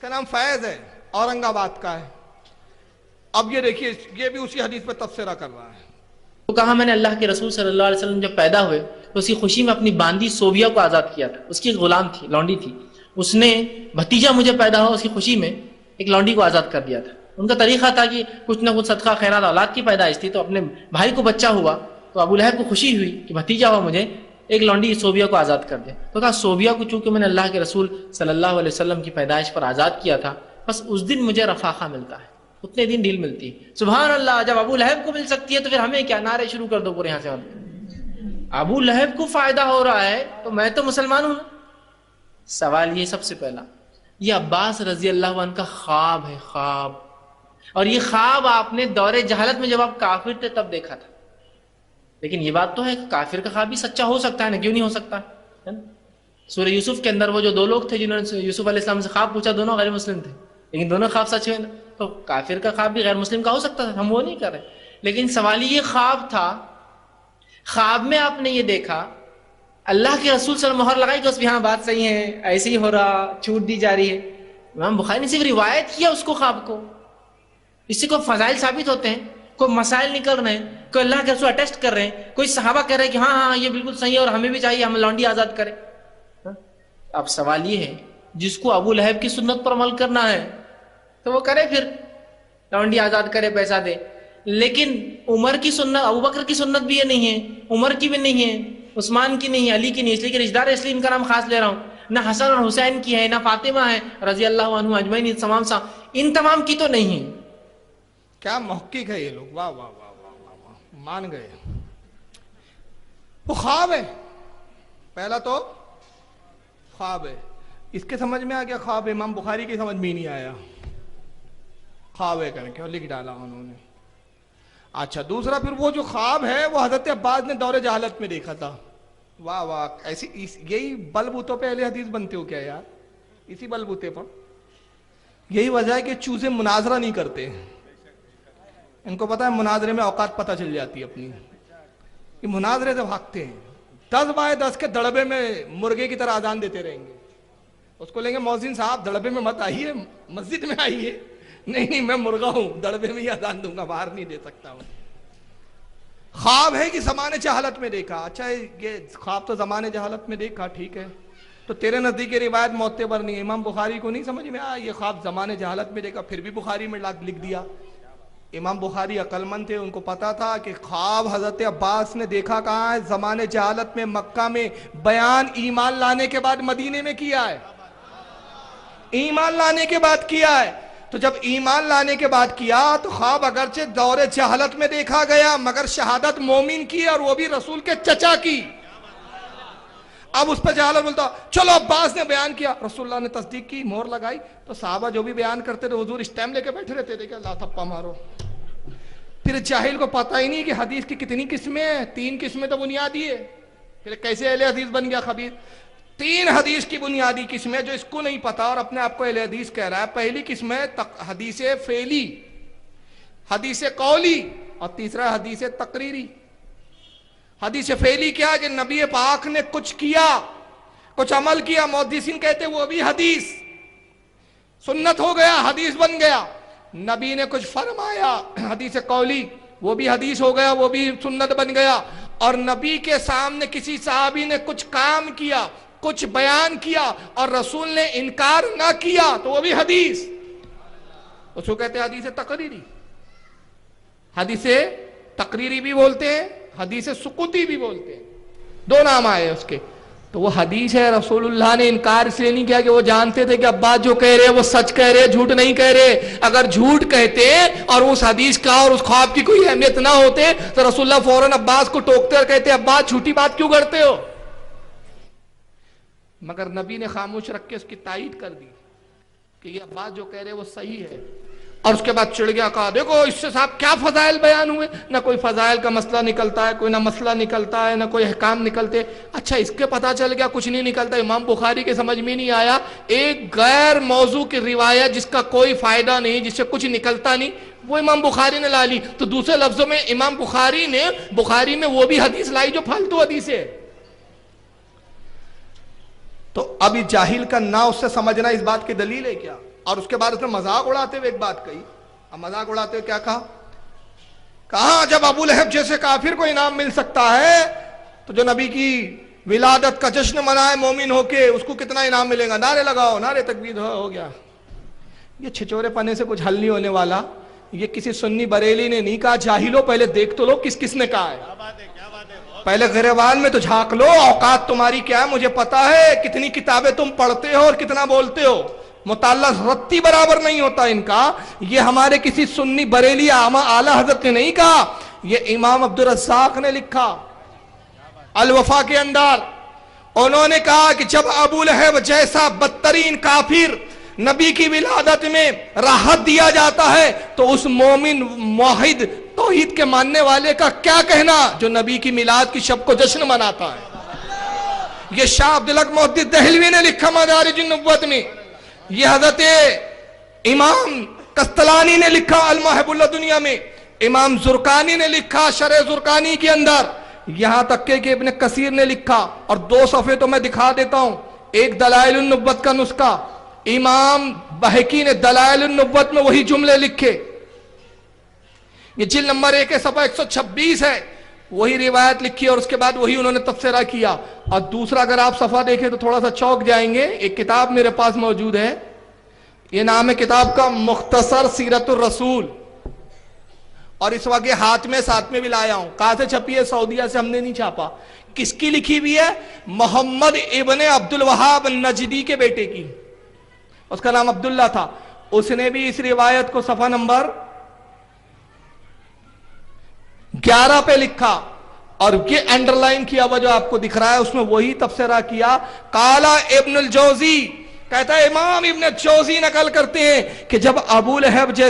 کا نام فیض ہے، اورنگ آباد کا ہے. اب یہ دیکھیے یہ بھی اسی حدیث پہ تبصرہ کر رہا ہے. تو کہا میں نے اللہ کے رسول صلی اللہ علیہ وسلم جب پیدا ہوئے تو اس کی خوشی میں اپنی باندی صوبیہ کو آزاد کیا تھا. اس کی ایک غلام تھی، لونڈی تھی. اس نے بھتیجا مجھے پیدا ہوا اس کی خوشی میں ایک لونڈی کو آزاد کر دیا تھا. ان کا طریقہ تھا کہ کچھ نہ کچھ صدقہ خیرات، اولاد کی پیدائش تھی تو اپنے بھائی کو بچہ ہوا تو ابو لہب کو خوشی ہوئی کہ بھتیجا ہوا مجھے، ایک لونڈی صوبیہ کو آزاد کر دے. تو کہا صوبیہ کو چونکہ میں نے اللہ کے رسول صلی اللہ علیہ وسلم کی پیدائش پر آزاد کیا تھا، بس اس دن مجھے رفاقہ ملتا ہے، اتنے دن ڈھیل ملتی ہے. سبحان اللہ، جب ابو لہب کو مل سکتی ہے تو پھر ہمیں کیا؟ نعرے شروع کر دو پورے یہاں سے. ابو لہب کو فائدہ ہو رہا ہے تو میں تو مسلمان ہوں. سوال یہ سب سے پہلا، یہ عباس رضی اللہ عنہ کا خواب ہے، خواب. اور یہ خواب آپ نے دور جہالت میں جب آپ کافر تھے تب دیکھا تھا. لیکن یہ بات تو ہے کہ کافر کا خواب بھی سچا ہو سکتا ہے نا، کیوں نہیں ہو سکتا ہے نا؟ سورہ یوسف کے اندر وہ جو دو لوگ تھے جنہوں نے یوسف علیہ السلام سے خواب پوچھا، دونوں غیر مسلم تھے لیکن دونوں خواب سچ ہوئے نا. تو کافر کا خواب بھی غیر مسلم کا ہو سکتا تھا، ہم وہ نہیں کر رہے. لیکن سوال یہ خواب تھا، خواب میں آپ نے یہ دیکھا، اللہ کے رسول صلی اللہ علیہ وسلم مہر لگائی کہ اس بھی ہاں بات صحیح ہے، ایسے ہی ہو رہا، چھوٹ دی جا رہی ہے. امام بخاری نے صرف روایت کیا اس کو، خواب کو. اس سے کوئی فضائل ثابت ہوتے ہیں، کوئی مسائل نکل رہے ہیں، کوئی اللہ کے رسول اٹیسٹ کر رہے ہیں، کوئی صحابہ کہہ رہے ہیں کہ ہاں ہاں یہ بالکل صحیح ہے اور ہمیں بھی چاہیے ہم لونڈی آزاد کریں. اب سوال یہ ہے، جس کو ابو لہب کی سنت پر عمل کرنا ہے تو وہ کرے، پھر لونڈی آزاد کرے، پیسہ دے. لیکن عمر کی سنت، ابو بکر کی سنت بھی یہ نہیں ہے، عمر کی بھی نہیں ہے، عثمان کی نہیں ہے، علی کی نہیں. اس لیے کہ رشتہ دار اس لیے ان کا نام خاص لے رہا ہوں. نہ حسن اور حسین کی ہے، نہ فاطمہ ہے رضی اللہ عنہ اجمعین، ان تمام کی تو نہیں ہے. کیا محقق ہے یہ لوگ، واہ واہ واہ واہ واہ واہ، مان گئے. وہ خواب ہے، پہلا تو خواب ہے. اس کے سمجھ میں آ گیا خواب ہے، امام بخاری کی سمجھ میں ہی نہیں آیا. خواب ہے کر کے لکھ ڈالا انہوں نے. اچھا دوسرا، پھر وہ جو خواب ہے وہ حضرت عباس نے دور جہالت میں دیکھا تھا. واہ واہ، ایسی یہی بل بوتوں پہ اہل حدیث بنتے ہو کیا یار؟ اسی بل بوتے پر. یہی وجہ ہے کہ چوزے مناظرہ نہیں کرتے، ان کو پتا ہے مناظرے میں اوقات پتہ چل جاتی ہے اپنی. یہ مناظرے سے بھاگتے ہیں، 10 بائے 10 کے دڑبے میں مرغے کی طرح اذان دیتے رہیں گے. اس کو لیں گے مؤذن صاحب دڑبے میں مت آئیے، مسجد میں آئیے. نہیں میں مرغا ہوں، دڑبے میں ہی اذان دوں گا، باہر نہیں دے سکتا ہوں. خواب ہے کہ زمانے جہالت میں دیکھا. اچھا یہ خواب تو زمانے جہالت میں دیکھا، ٹھیک ہے، تو تیرے نزدیک روایت معتبر نہیں ہے. امام بخاری کو نہیں سمجھ میں آیا یہ خواب زمانے جہالت میں دیکھا، پھر بھی بخاری میں لکھ دیا. امام بخاری عقل مند تھے، ان کو پتا تھا کہ خواب حضرت عباس نے دیکھا کہاں ہے؟ زمانے جہالت میں، مکہ میں. بیان ایمان لانے کے بعد مدینے میں کیا ہے، ایمان لانے کے بعد کیا ہے. تو جب ایمان لانے کے بعد کیا تو خواب اگرچہ دور جہالت میں دیکھا گیا مگر شہادت مومن کی اور وہ بھی رسول کے چچا کی. اب اس پہ جہالت بولتا، چلو عباس نے بیان کیا، رسول اللہ نے تصدیق کی، مہر لگائی. تو صحابہ جو بھی بیان کرتے تھے حضور اسٹیمپ لے کے بیٹھے رہتے تھے کہ اللہ تھپا مارو. پھر جاہل کو پتہ ہی نہیں کہ حدیث کی کتنی قسمیں ہیں، 3 قسمیں تو بنیادی ہے. پھر کیسے اہل حدیث بن گیا خبیر؟ 3 حدیث کی بنیادی قسم ہے جو اس کو نہیں پتا اور اپنے آپ کو اہل حدیث کہہ رہا ہے. پہلی قسم ہے حدیث فعلی، حدیث قولی، اور تیسرا حدیث تقریری. حدیث فعلی کیا ہے کہ نبی پاک نے کچھ کیا، کچھ عمل کیا، محدثین کہتے وہ بھی حدیث، سنت ہو گیا، حدیث بن گیا. نبی نے کچھ فرمایا، حدیث قولی، وہ بھی حدیث ہو گیا، وہ بھی سنت بن گیا. اور نبی کے سامنے کسی صحابی نے کچھ کام کیا، کچھ بیان کیا اور رسول نے انکار نہ کیا تو وہ بھی حدیث. اس کو کہتے ہیں حدیث تقریری. حدیث تقریری بھی بولتے ہیں، حدیث سقوطی بھی بولتے ہیں، 2 نام آئے اس کے. تو وہ حدیث ہے، رسول اللہ نے انکار اس لیے نہیں کیا کہ وہ جانتے تھے کہ عباس جو کہہ رہے وہ سچ کہہ رہے، جھوٹ نہیں کہہ رہے. اگر جھوٹ کہتے اور اس حدیث کا اور اس خواب کی کوئی اہمیت نہ ہوتے تو رسول اللہ فوراً عباس کو ٹوکتے اور کہتے عباس جھوٹی بات کیوں کرتے ہو. مگر نبی نے خاموش رکھ کے اس کی تائید کر دی کہ یہ عباس جو کہہ رہے وہ صحیح ہے. اور اس کے بعد چڑھ گیا، کہا دیکھو اس سے صاحب کیا فضائل بیان ہوئے، نہ کوئی فضائل کا مسئلہ نکلتا ہے، کوئی نہ مسئلہ نکلتا ہے، نہ کوئی احکام نکلتے. اچھا اس کے پتہ چل گیا کچھ نہیں نکلتا. امام بخاری کے سمجھ میں نہیں آیا ایک غیر موضوع کی روایت جس کا کوئی فائدہ نہیں، جس سے کچھ نکلتا نہیں، وہ امام بخاری نے لا لی. تو دوسرے لفظوں میں امام بخاری نے بخاری میں وہ بھی حدیث لائی جو فالتو حدیث ہے. تو اب جاہل کا نہ اس سے سمجھنا اس بات کی دلیل ہے کیا اور اس کے بعد اس نے مذاق اڑاتے ہوئے ایک بات کہی. اب مذاق اڑاتے ہوئے کیا کہا جب ابو لہب جیسے کافر کو انعام مل سکتا ہے تو جو نبی کی ولادت کا جشن منائے مومن ہو کے اس کو کتنا انعام ملے گا. نعرے لگاؤ, نعرے تکبیر, ہو گیا. یہ چھچورے پنے سے کچھ حل نہیں ہونے والا. یہ کسی سنی بریلی نے نہیں کہا. جاہلو پہلے دیکھ تو لو کس کس نے کہا ہے. پہلے گریوان میں تو جھانک لو, اوقات تمہاری کیا ہے مجھے پتا ہے. کتنی کتابیں تم پڑھتے ہو اور کتنا بولتے ہو. مطالعہ رتی برابر نہیں ہوتا ان کا. یہ ہمارے کسی سنی بریلی اعلیٰ حضرت نے نہیں کہا, یہ امام عبدالرزاق نے لکھا الوفا کے اندر. انہوں نے کہا کہ جب ابو لہب جیسا بدترین کافر نبی کی ولادت میں راحت دیا جاتا ہے تو اس مومن موحد توحید کے ماننے والے کا کیا کہنا جو نبی کی میلاد کی شب کو جشن مناتا ہے. یہ شاہ عبدالحق محدث دہلوی نے لکھا مدارج النبوت میں. یہ حضرت امام قسطلانی نے لکھا المحب اللہ دنیا میں. امام زرقانی نے لکھا شرح زرقانی کے اندر. یہاں تک کہ ابن کثیر نے لکھا, اور 2 صفحے تو میں دکھا دیتا ہوں. ایک دلائل النبوت کا نسخہ, امام بہقی نے دلائل النبوت میں وہی جملے لکھے. یہ جلد نمبر 1 صفحہ 126 ہے. وہی روایت لکھی اور اس کے بعد وہی انہوں نے تفسیرہ کیا. اور دوسرا اگر آپ صفحہ دیکھیں تو تھوڑا سا چوک جائیں گے. ایک کتاب میرے پاس موجود ہے, یہ نام ہے کتاب کا مختصر سیرت الرسول, اور اس وقت ہاتھ میں ساتھ میں بھی لایا ہوں. کہاں سے چھپی ہے؟ سعودیہ سے, ہم نے نہیں چھاپا. کس کی لکھی ہوئی ہے؟ محمد ابن عبد الوہاب النجدی کے بیٹے کی. اس کا نام عبداللہ تھا. اس نے بھی اس روایت کو صفحہ نمبر 11 پہ لکھا, اور یہ انڈر لائن کیا ہوا جو آپ کو دکھ رہا ہے اس میں وہی تفسیرہ کیا. قالا ابن الجوزی, کہتا ہے امام ابن الجوزی نقل کرتے ہیں کہ جب ابو لہب جیسے